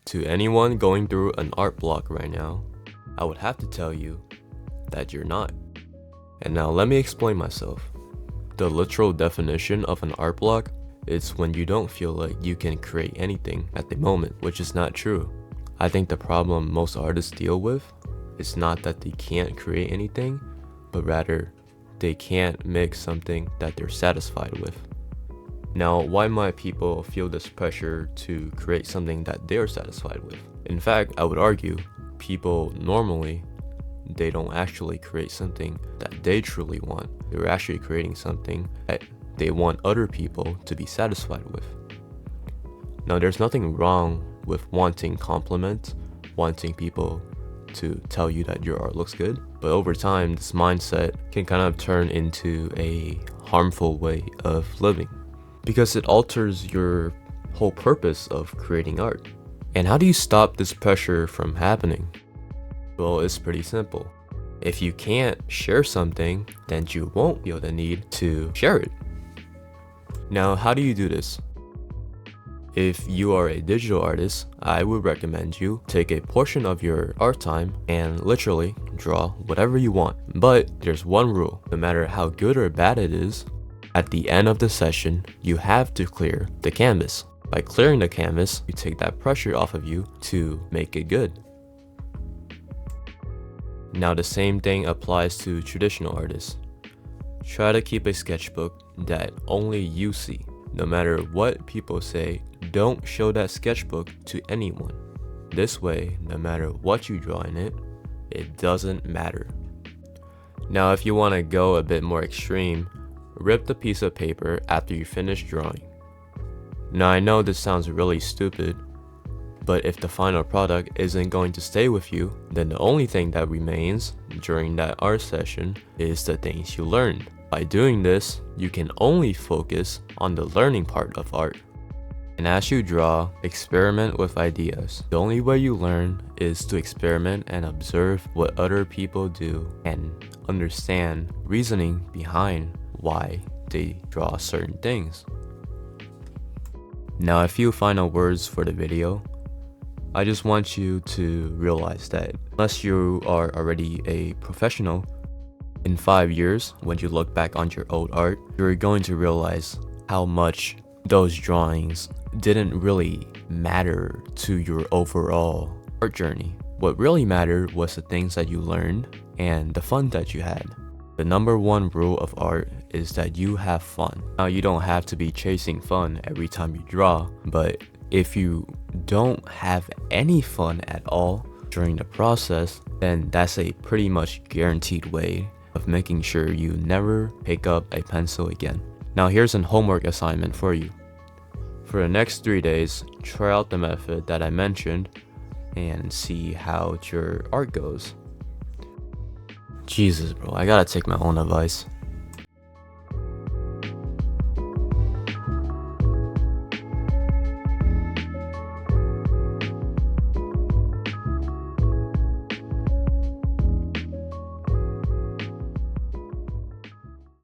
To anyone going through an art block right now, I would have to tell you that you're not. And now let me explain myself. The literal definition of an art block is when you don't feel like you can create anything at the moment, which is not true. I think the problem most artists deal with is not that they can't create anything, but rather they can't make something that they're satisfied with. Now, why might people feel this pressure to create something that they're satisfied with? In fact, I would argue people normally, they don't actually create something that they truly want. They're actually creating something that they want other people to be satisfied with. Now, there's nothing wrong with wanting compliments, wanting people to tell you that your art looks good, but over time, this mindset can kind of turn into a harmful way of living because it alters your whole purpose of creating art. And how do you stop this pressure from happening? Well, it's pretty simple. If you can't share something, then you won't feel the need to share it. Now, how do you do this? If you are a digital artist, I would recommend you take a portion of your art time and literally draw whatever you want. But there's one rule: no matter how good or bad it is, at the end of the session, you have to clear the canvas. By clearing the canvas, you take that pressure off of you to make it good. Now, the same thing applies to traditional artists. Try to keep a sketchbook that only you see. No matter what people say, don't show that sketchbook to anyone. This way, no matter what you draw in it, it doesn't matter. Now, if you want to go a bit more extreme, rip the piece of paper after you finish drawing. Now, I know this sounds really stupid, but if the final product isn't going to stay with you, then the only thing that remains during that art session is the things you learned. By doing this, you can only focus on the learning part of art. And as you draw, experiment with ideas. The only way you learn is to experiment and observe what other people do and understand reasoning behind why they draw certain things. Now, a few final words for the video. I just want you to realize that unless you are already a professional, in 5 years, when you look back on your old art, you're going to realize how much those drawings didn't really matter to your overall art journey. What really mattered was the things that you learned and the fun that you had. The number one rule of art is that you have fun. Now, you don't have to be chasing fun every time you draw, but if you don't have any fun at all during the process, then that's a pretty much guaranteed way of making sure you never pick up a pencil again. Now, here's an homework assignment for you. For the next 3 days, try out the method that I mentioned and see how your art goes. Jesus, bro, I gotta take my own advice.